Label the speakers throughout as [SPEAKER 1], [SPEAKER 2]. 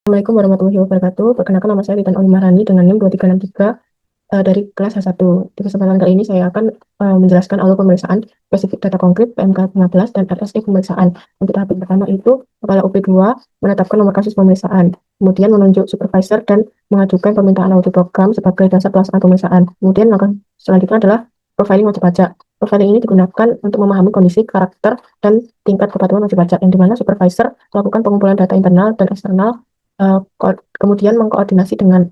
[SPEAKER 1] Assalamualaikum warahmatullahi wabarakatuh. Perkenalkan nama saya Titan Oli Maharani dengan NIM 2363 dari kelas H1. Di kesempatan kali ini saya akan menjelaskan alur pemeriksaan spesifik data konkret PMK 15 dan RSE pemeriksaan. Untuk tahap pertama itu Kepala UP2 menetapkan nomor kasus pemeriksaan, kemudian menunjuk supervisor dan mengajukan permintaan audit program sebagai dasar pelaksanaan pemeriksaan. Kemudian langkah selanjutnya adalah profiling wajib pajak. Profiling ini digunakan untuk memahami kondisi, karakter, dan tingkat kepatuhan wajib pajak, yang dimana supervisor melakukan pengumpulan data internal dan eksternal, kemudian mengkoordinasi dengan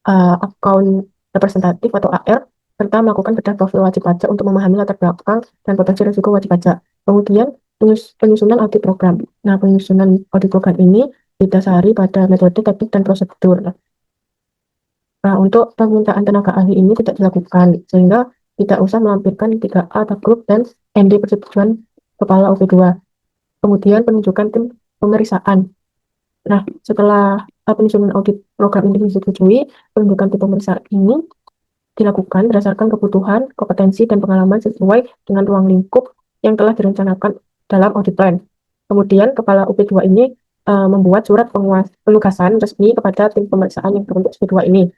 [SPEAKER 1] akun representatif atau AR, serta melakukan bedah profil wajib pajak untuk memahami latar belakang dan potensi risiko wajib pajak. Kemudian penyusunan audit program. Nah, penyusunan audit program ini didasari pada metode, teknik, dan prosedur. Nah, untuk permintaan tenaga ahli ini tidak dilakukan, sehingga tidak usah melampirkan 3A atau grup dan MD persetujuan Kepala UP2. Kemudian penunjukan tim pemeriksaan. Nah, setelah penyusunan audit program ini disetujui, penunjukan tim pemeriksaan ini dilakukan berdasarkan kebutuhan, kompetensi, dan pengalaman sesuai dengan ruang lingkup yang telah direncanakan dalam audit plan. Kemudian, Kepala UP2 ini membuat surat penugasan resmi kepada tim pemeriksaan yang berbentuk SP2 ini.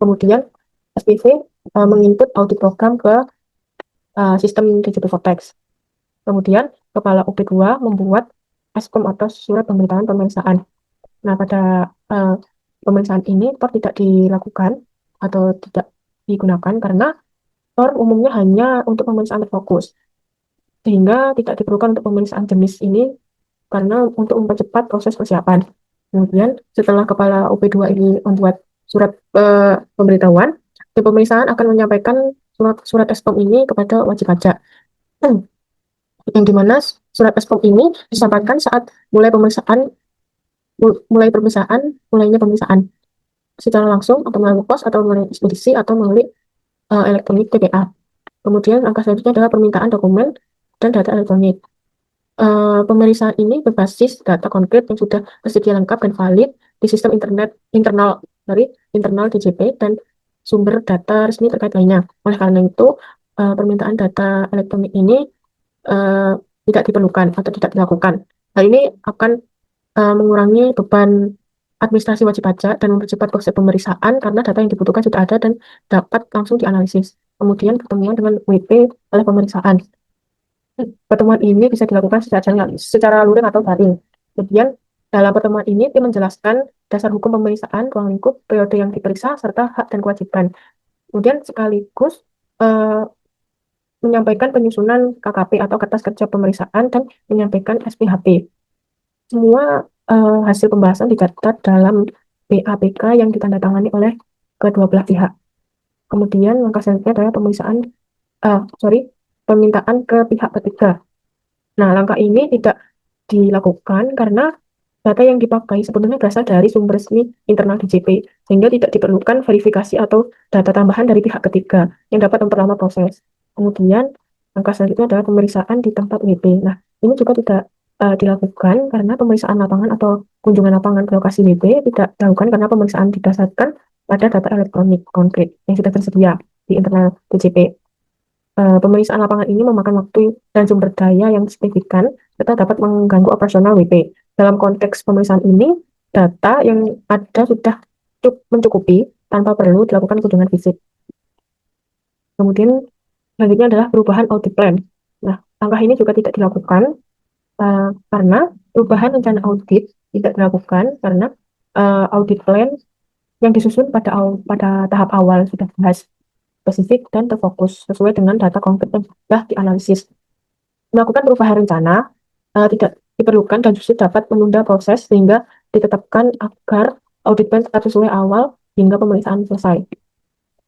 [SPEAKER 1] Kemudian, SPV menginput audit program ke sistem DJP Vortex. Kemudian, Kepala UP2 membuat SKOM atau surat pemberitahuan pemeriksaan. Nah, pada pemeriksaan ini TOR tidak dilakukan atau tidak digunakan karena TOR umumnya hanya untuk pemeriksaan terfokus, sehingga tidak diperlukan untuk pemeriksaan jenis ini karena untuk mempercepat proses persiapan. Kemudian setelah Kepala UP2 ini membuat surat pemberitahuan, tim pemeriksaan akan menyampaikan surat SKOM ini kepada wajib pajak. Yang dimana surat SKOM ini disampaikan saat mulainya pemeriksaan secara langsung atau melalui pos atau melalui ekspedisi atau melalui elektronik TPA. Kemudian angka selanjutnya adalah permintaan dokumen dan data elektronik. Pemeriksaan ini berbasis data konkret yang sudah tersedia lengkap dan valid di sistem internal DJP dan sumber data resmi terkait lainnya. Oleh karena itu, permintaan data elektronik ini tidak diperlukan atau tidak dilakukan. Hal ini akan mengurangi beban administrasi wajib pajak dan mempercepat proses pemeriksaan karena data yang dibutuhkan sudah ada dan dapat langsung dianalisis. Kemudian pertemuan dengan WP oleh pemeriksaan. Pertemuan ini bisa dilakukan secara luring atau daring. Kemudian dalam pertemuan ini tim menjelaskan dasar hukum pemeriksaan, ruang lingkup, periode yang diperiksa, serta hak dan kewajiban. Kemudian sekaligus menyampaikan penyusunan KKP atau kertas kerja pemeriksaan dan menyampaikan SPHP. Semua hasil pembahasan dicatat dalam BAPK yang ditandatangani oleh kedua belah pihak. Kemudian langkah selanjutnya adalah permintaan ke pihak ketiga. Nah, langkah ini tidak dilakukan karena data yang dipakai sebenarnya berasal dari sumber resmi internal DJP, sehingga tidak diperlukan verifikasi atau data tambahan dari pihak ketiga yang dapat memperlama proses. Kemudian langkah selanjutnya adalah pemeriksaan di tempat WP. Nah, ini juga tidak dilakukan karena pemeriksaan lapangan atau kunjungan lapangan ke lokasi WP tidak dilakukan karena pemeriksaan didasarkan pada data elektronik konkret yang sudah tersedia di internal DJP. Pemeriksaan lapangan ini memakan waktu dan sumber daya yang signifikan serta dapat mengganggu operasional WP. Dalam konteks pemeriksaan ini, data yang ada sudah mencukupi tanpa perlu dilakukan kunjungan fisik. Kemudian selanjutnya adalah perubahan audit plan. Nah, langkah ini juga tidak dilakukan karena perubahan rencana audit tidak dilakukan karena audit plan yang disusun pada tahap awal sudah bahas spesifik dan terfokus sesuai dengan data konkret yang sudah dianalisis. Melakukan perubahan rencana tidak diperlukan dan justru dapat menunda proses sehingga ditetapkan agar audit plan tetap sesuai awal hingga pemeriksaan selesai.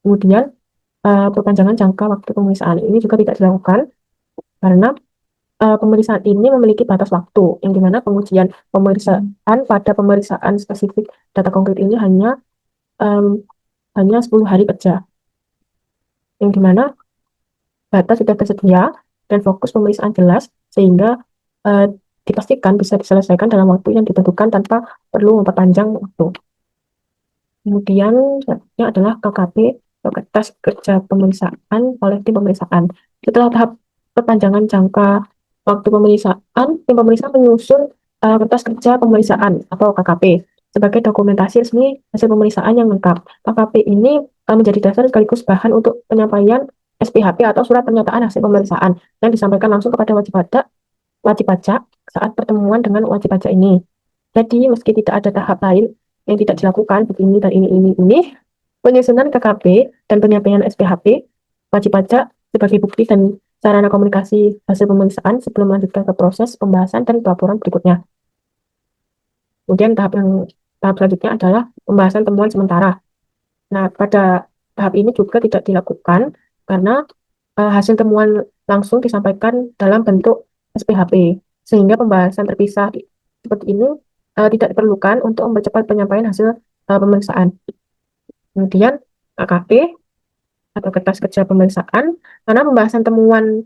[SPEAKER 1] Kemudian perpanjangan jangka waktu pemeriksaan ini juga tidak dilakukan karena pemeriksaan ini memiliki batas waktu, yang dimana pengujian pemeriksaan pada pemeriksaan spesifik data konkret ini hanya 10 hari kerja, yang dimana data sudah tersedia dan fokus pemeriksaan jelas, sehingga dipastikan bisa diselesaikan dalam waktu yang ditentukan tanpa perlu memperpanjang waktu. Kemudian selanjutnya adalah KKP atau kertas kerja pemeriksaan oleh tim pemeriksaan. Setelah tahap perpanjangan jangka waktu pemeriksaan, tim pemeriksaan menyusun kertas kerja pemeriksaan atau KKP. sebagai dokumentasi resmi hasil pemeriksaan yang lengkap. KKP ini menjadi dasar sekaligus bahan untuk penyampaian SPHP atau surat pernyataan hasil pemeriksaan yang disampaikan langsung kepada wajib pajak saat pertemuan dengan wajib pajak ini. Jadi meski tidak ada tahap lain yang tidak dilakukan begini dan ini, penyusunan KKP dan penyampaian SPHP wajib pajak sebagai bukti dan sarana komunikasi hasil pemeriksaan sebelum melanjutkan ke proses pembahasan dan pelaporan berikutnya. Kemudian tahap selanjutnya adalah pembahasan temuan sementara. Nah, pada tahap ini juga tidak dilakukan karena hasil temuan langsung disampaikan dalam bentuk SPHP, sehingga pembahasan terpisah seperti ini tidak diperlukan untuk mempercepat penyampaian hasil pemeriksaan. Kemudian KKP atau kertas kerja pemeriksaan, karena pembahasan temuan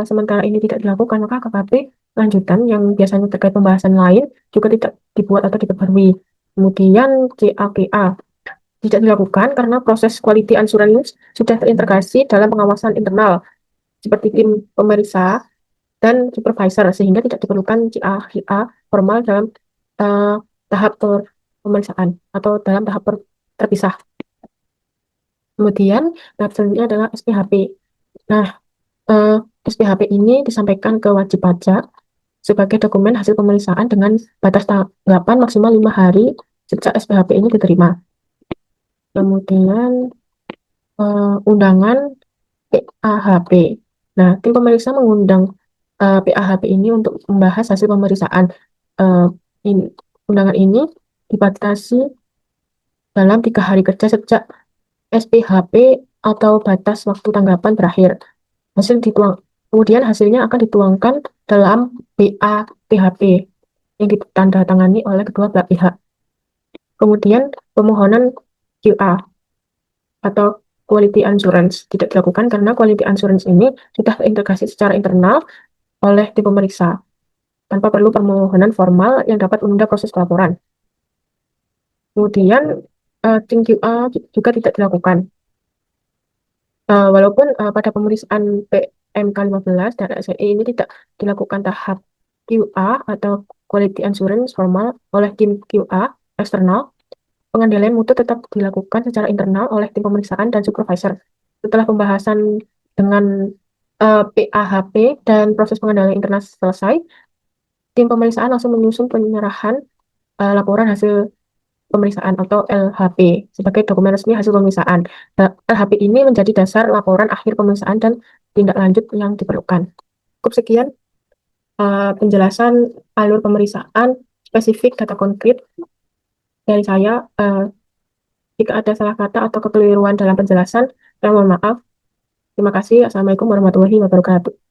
[SPEAKER 1] sementara ini tidak dilakukan, maka KKP lanjutan yang biasanya terkait pembahasan lain juga tidak dibuat atau diperbarui. Kemudian CAPA tidak dilakukan karena proses quality assurance sudah terintegrasi dalam pengawasan internal seperti tim pemeriksa dan supervisor, sehingga tidak diperlukan CAPA formal dalam tahap pemeriksaan atau dalam tahap terpisah. Kemudian tahap selanjutnya adalah SPHP. Nah, SPHP ini disampaikan ke wajib pajak sebagai dokumen hasil pemeriksaan dengan batas tanggapan maksimal 5 hari sejak SPHP ini diterima. Kemudian undangan PAHP. Nah, tim pemeriksa mengundang PAHP ini untuk membahas hasil pemeriksaan. Undangan ini dibatasi dalam 3 hari kerja sejak SPHP atau batas waktu tanggapan berakhir. Kemudian hasilnya akan dituangkan dalam PAPHP yang ditandatangani oleh kedua belah pihak. Kemudian pemohonan QA atau quality assurance tidak dilakukan karena quality assurance ini sudah terintegrasi secara internal oleh tim pemeriksa tanpa perlu permohonan formal yang dapat menunda proses pelaporan. Kemudian tim QA juga tidak dilakukan. Walaupun pada pemeriksaan PMK 15 dan SEI ini tidak dilakukan tahap QA atau quality assurance formal oleh tim QA eksternal, pengendalian mutu tetap dilakukan secara internal oleh tim pemeriksaan dan supervisor. Setelah pembahasan dengan PAHP dan proses pengendalian internal selesai, tim pemeriksaan langsung menyusun penyerahan laporan hasil pemeriksaan atau LHP sebagai dokumen resmi hasil pemeriksaan. LHP ini menjadi dasar laporan akhir pemeriksaan dan tindak lanjut yang diperlukan. Cukup sekian penjelasan alur pemeriksaan spesifik data konkret dari saya. Jika ada salah kata atau kekeliruan dalam penjelasan, saya mohon maaf. Terima kasih. Assalamualaikum warahmatullahi wabarakatuh.